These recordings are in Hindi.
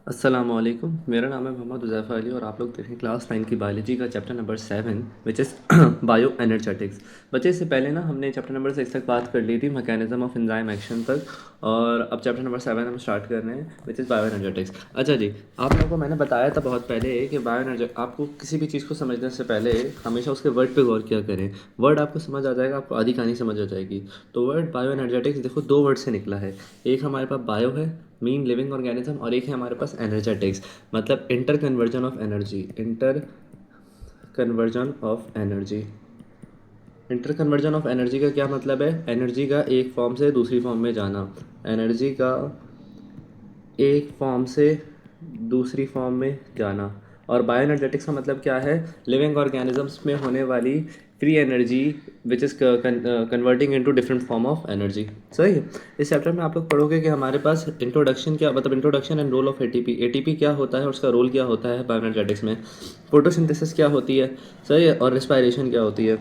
अस्सलामुअलैकुम। मेरा नाम है मोहम्मद हुज़ैफ़ा अली और आप लोग देखें क्लास 9 की बायोलॉजी का chapter number 7 which is bio energetics. बच्चे इससे पहले ना हमने चैप्टर नंबर 6 तक बात कर ली थी मैकेनिज्म ऑफ एंजाइम एक्शन तक, और अब चैप्टर नंबर 7 हम स्टार्ट कर रहे हैं विच इज़ बायो एनर्जेटिक्स। अच्छा जी, आप लोगों को मैंने बताया था बहुत पहले कि बायो एनर्जे आपको किसी भी चीज़ को समझने से पहले हमेशा उसके वर्ड पे गौर किया करें। वर्ड आपको समझ आ जाएगा, आपको आधी कहानी समझ आ जाएगी। तो वर्ड बायो एनर्जेटिक्स देखो दो वर्ड से निकला है। एक हमारे पास बायो है, मीन लिविंग ऑर्गेनिज्म, और एक है हमारे पास एनर्जेटिक्स, मतलब inter conversion of energy. Inter conversion of energy. Inter conversion of energy का क्या मतलब है? एनर्जी का एक फॉर्म से दूसरी फॉर्म में जाना। एनर्जी का एक फॉर्म से दूसरी फॉर्म में जाना। और बायो एनर्जेटिक्स का मतलब क्या है? लिविंग ऑर्गेनिजम्स में होने वाली free energy which is converting into different form of energy. सही है। इस चैप्टर में आप लोग पढ़ोगे कि हमारे पास इंट्रोडक्शन क्या, मतलब introduction and role of ATP. ATP क्या होता है और उसका रोल क्या होता है बायो एनर्जेटिक्स में। फोटोसिंथेसिस क्या होती है, सही है, और रिस्पायरेशन क्या होती है।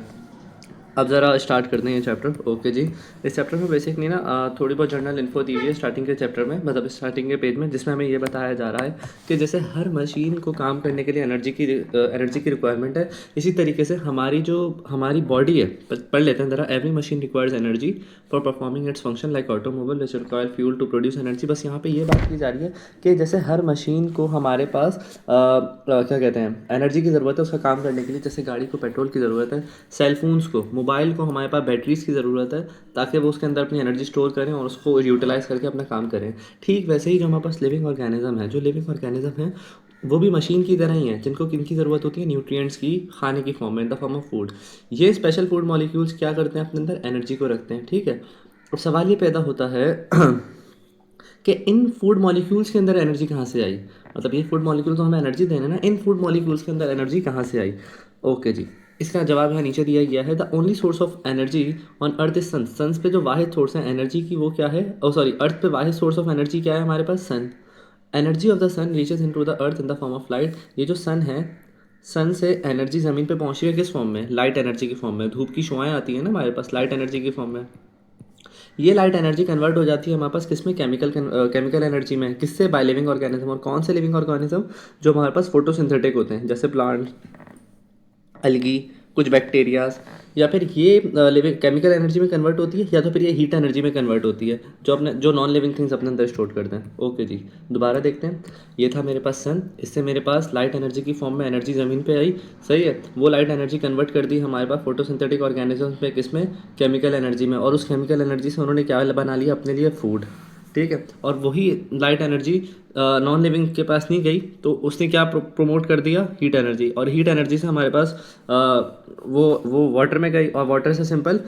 अब ज़रा स्टार्ट करते हैं चैप्टर। ओके जी। इस चैप्टर में बेसिकली ना थोड़ी बहुत जनरल इन्फो दी हुई है स्टार्टिंग के चैप्टर में, मतलब स्टार्टिंग के पेज में, जिसमें हमें ये बताया जा रहा है कि जैसे हर मशीन को काम करने के लिए एनर्जी की रिक्वायरमेंट है, इसी तरीके से हमारी बॉडी है, पढ़ लेते हैं ज़रा। Every machine requires energy for performing its function like automobile which require fuel to produce energy. बस यहाँ पे ये बात की जा रही है कि जैसे हर मशीन को हमारे पास क्या कहते हैं, एनर्जी की ज़रूरत है उसका काम करने के लिए। जैसे गाड़ी को पेट्रोल की ज़रूरत है, सेलफोन्स को, मोबाइल को हमारे पास बैटरीज की ज़रूरत है ताकि वो उसके अंदर अपनी एनर्जी स्टोर करें और उसको यूटिलाइज़ करके अपना काम करें। ठीक वैसे ही जो हमारे पास लिविंग ऑर्गेनिज्म है, जो लिविंग ऑर्गेनिज्म है वो भी मशीन की तरह ही है, जिनको किनकी ज़रूरत होती है? न्यूट्रिएंट्स की, खाने की फॉर्म में, इन द फॉर्म ऑफ फूड। ये स्पेशल फूड मॉलिक्यूल्स क्या करते हैं? अपने अंदर एनर्जी को रखते हैं। ठीक है। अब सवाल ये पैदा होता है कि इन फूड मॉलिक्यूल्स के अंदर एनर्जी कहाँ से आई। मतलब ये फूड मॉलिक्यूल तो हमें एनर्जी देने ना, इन फूड मॉलिक्यूल्स के अंदर एनर्जी कहाँ से आई। ओके जी। इसका जवाब यहाँ नीचे दिया गया है। The only source of energy on earth is sun. सन्स पे जो वाहिद सोर्स है एनर्जी की वो क्या है? ओ सॉरी, अर्थ पे वाहिद सोर्स ऑफ एनर्जी क्या है हमारे पास? Sun. Energy of the sun reaches into the earth in the form of light. ये जो सन है, सन से एनर्जी ज़मीन पे पहुंची है किस फॉर्म में? लाइट एनर्जी की फॉर्म में। धूप की शुआएं आती है ना हमारे पास, लाइट एनर्जी की फॉर्म में। ये लाइट एनर्जी कन्वर्ट हो जाती है हमारे पास किस में? केमिकल एनर्जी में। किससे? By living organism. और कौन से लिविंग ऑर्गेनिज्म? जो हमारे पास फोटोसिंथेटिक होते हैं, जैसे प्लांट, अलगी, कुछ बैक्टीरियाज। या फिर ये लिविंग केमिकल एनर्जी में कन्वर्ट होती है, या तो फिर ये हीट एनर्जी में कन्वर्ट होती है, जो नॉन लिविंग थिंग्स अपने अंदर स्टोर करते हैं। ओके जी, दोबारा देखते हैं। ये था मेरे पास सन, इससे मेरे पास लाइट एनर्जी की फॉर्म में एनर्जी ज़मीन पे आई। सही है। वो लाइट एनर्जी कन्वर्ट कर दी हमारे पास फोटोसिंथेटिक ऑर्गेनिजम्स में, किसमें? केमिकल एनर्जी में। और उस केमिकल एनर्जी से उन्होंने क्या बना लिया अपने लिए? फूड। ठीक है। और वही लाइट एनर्जी नॉन लिविंग के पास नहीं गई, तो उसने क्या प्रमोट कर दिया? Heat energy. और हीट एनर्जी से हमारे पास वो वाटर में गई, और वाटर से सिंपल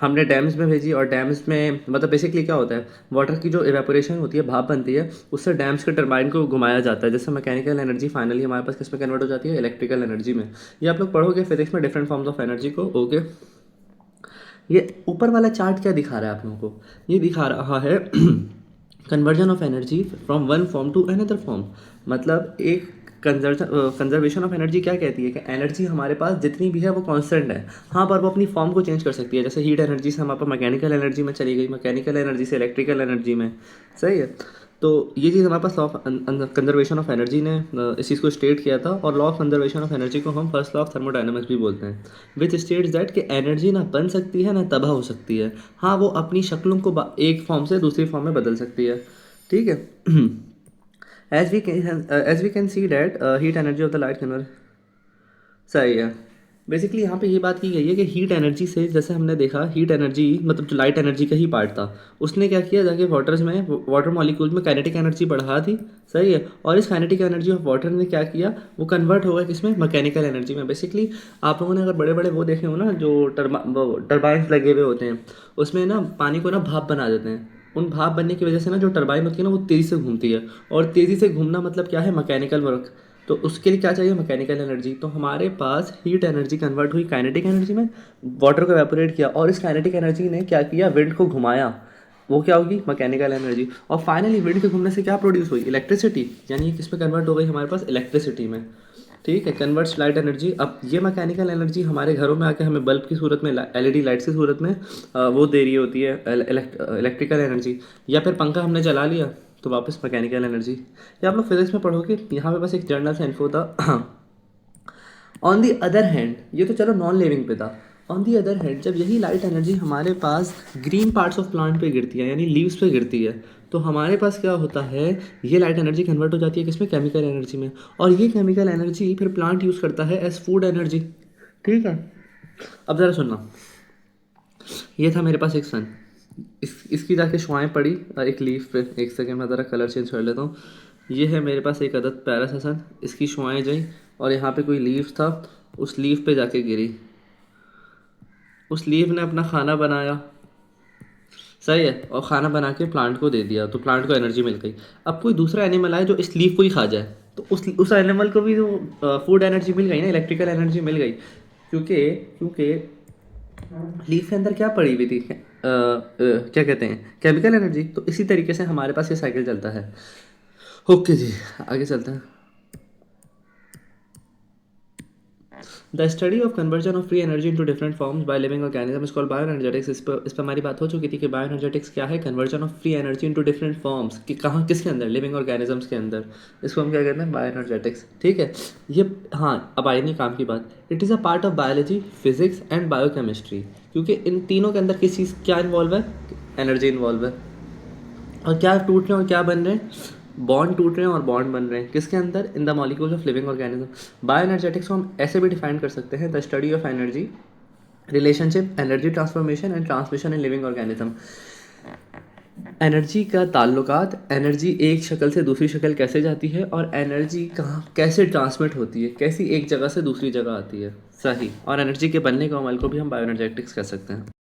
हमने डैम्स में भेजी। और डैम्स में मतलब बेसिकली क्या होता है? वाटर की जो इवेपोरेशन होती है, भाप बनती है, उससे डैम्स के टरबाइन को घुमाया जाता है, जिससे मैकेनिकल एनर्जी फाइनली हमारे पास किस में कन्वर्ट हो जाती है? इलेक्ट्रिकल एनर्जी में। ये आप लोग पढ़ोगे फिजिक्स में, डिफरेंट फॉर्म्स ऑफ एनर्जी को। ओके। ये ऊपर वाला चार्ट क्या दिखा रहा है आप लोगों को? ये दिखा रहा है conversion of energy from one form to another form. मतलब एक कंजर्वेशन ऑफ एनर्जी क्या कहती है कि एनर्जी हमारे पास जितनी भी है वो कांस्टेंट है। हाँ, पर वो अपनी फॉर्म को चेंज कर सकती है। जैसे हीट एनर्जी से हमारे पास मैकेनिकल एनर्जी में चली गई, मैकेनिकल एनर्जी से इलेक्ट्रिकल एनर्जी में। सही है। तो ये चीज़ हमारे पास law of conservation of energy ने इस चीज़ को स्टेट किया था। और law of conservation of energy को हम फर्स्ट लॉ ऑफ थर्मोडायनामिक्स भी बोलते हैं, विच स्टेट्स दैट कि एनर्जी ना बन सकती है ना तबाह हो सकती है। हाँ, वो अपनी शक्लों को एक फॉर्म से दूसरी फॉर्म में बदल सकती है। ठीक है। As we can see that heat energy of the light convert. सही है। बेसिकली यहाँ पे ये बात की गई है कि हीट एनर्जी से, जैसे हमने देखा हीट एनर्जी मतलब जो लाइट एनर्जी का ही पार्ट था, उसने क्या किया? जाके वाटर मॉलिक्यूल में काइनेटिक एनर्जी बढ़ा दी। सही है। और इस काइनेटिक एनर्जी ऑफ वाटर ने क्या किया? वो कन्वर्ट हो गया किसमें? मैकेनिकल एनर्जी में। बेसिकली आप लोगों ने अगर बड़े बड़े वो देखे हो ना, जो टर्बाइन्स लगे हुए होते हैं, उसमें ना पानी को ना भाप बना देते हैं। उन भाप बनने की वजह से ना जो टर्बाइन होती है ना, वो तेज़ी से घूमती है। और तेज़ी से घूमना मतलब क्या है? Mechanical work. तो उसके लिए क्या चाहिए? Mechanical energy. तो हमारे पास हीट एनर्जी कन्वर्ट हुई काइनेटिक एनर्जी में, वाटर को एवेपोरेट किया, और इस काइनेटिक एनर्जी ने क्या किया? विंड को घुमाया। वो क्या होगी? Mechanical energy. और फाइनली विंड के घूमने से क्या प्रोड्यूस हुई? इलेक्ट्रिसिटी। यानी ये किस में कन्वर्ट हो गई हमारे पास? इलेक्ट्रिसिटी में। ठीक है। Converts light energy. अब ये मैकेनिकल एनर्जी हमारे घरों में आके हमें बल्ब की सूरत में, एलईडी लाइट्स की सूरत में वो दे रही होती है इलेक्ट्रिकल एनर्जी। या फिर पंखा हमने चला लिया तो वापस मैकेनिकल एनर्जी, ये आप लोग फिजिक्स में पढ़ोगे, यहाँ पे बस एक जर्नल सा इन्फो था। ऑन दी अदर हैंड, ये तो चलो नॉन लिविंग पे था। ऑन दी अदर हैंड, जब यही लाइट एनर्जी हमारे पास ग्रीन पार्ट्स ऑफ प्लांट पे गिरती है, यानी लीव्स पे गिरती है, तो हमारे पास क्या होता है, ये लाइट एनर्जी कन्वर्ट हो जाती है किसमें, केमिकल एनर्जी में। और ये केमिकल एनर्जी फिर प्लांट यूज़ करता है एज फूड एनर्जी। ठीक है, अब ज़रा सुनना, ये था मेरे पास एक सन, इसकी जाके शुआएँ पड़ी एक लीफ पे। एक सेकेंड मैं ज़रा कलर चेंज कर लेता हूँ। ये है मेरे पास एक अदद प्यारा सा सन, इसकी शुआएँ गई और यहाँ पे कोई लीफ था, उस लीफ पे जाके गिरी, उस लीफ ने अपना खाना बनाया, सही है, और खाना बना के प्लांट को दे दिया, तो प्लांट को एनर्जी मिल गई। अब कोई दूसरा एनिमल आए जो इस लीफ को ही खा जाए, तो उस एनिमल को भी तो फूड एनर्जी मिल गई ना, इलेक्ट्रिकल एनर्जी मिल गई, क्योंकि क्योंकि लीफ के अंदर क्या पड़ी हुई थी, क्या कहते हैं, केमिकल एनर्जी। तो इसी तरीके से हमारे पास ये साइकिल चलता है। ओके जी, आगे चलते हैं। The study of conversion of free energy into different forms by living organism is called bioenergetics. इस पर हमारी बात हो चुकी थी कि बायोएनर्जेटिक्स क्या है, conversion of free energy into different forms, कि कहाँ किसके अंदर, लिविंग ऑर्गेनिजम्स के अंदर। इसको हम क्या कहते हैं, बायोएनर्जेटिक्स। ठीक है, ये हाँ अब आई नहीं काम की बात। It is a part of biology, physics and biochemistry, क्योंकि इन तीनों के अंदर किस चीज़ क्या इन्वॉल्व है, एनर्जी इन्वॉल्व है। और क्या टूट रहे हैं और क्या बन रहे हैं, बॉन्ड टूट रहे हैं और बॉन्ड बन रहे हैं, किसके अंदर, in the molecules of living organism. Bioenergetics को हम ऐसे भी डिफाइन कर सकते हैं, the study of energy, relationship, energy transformation and transmission in living organism. Energy का ताल्लुकात, एनर्जी एक शक्ल से दूसरी शक्ल कैसे जाती है, और एनर्जी कहाँ कैसे ट्रांसमिट होती है, कैसी एक जगह से दूसरी जगह आती है, सही। और एनर्जी के बनने के अमल को भी हम बायोएनर्जेटिक्स कह सकते हैं।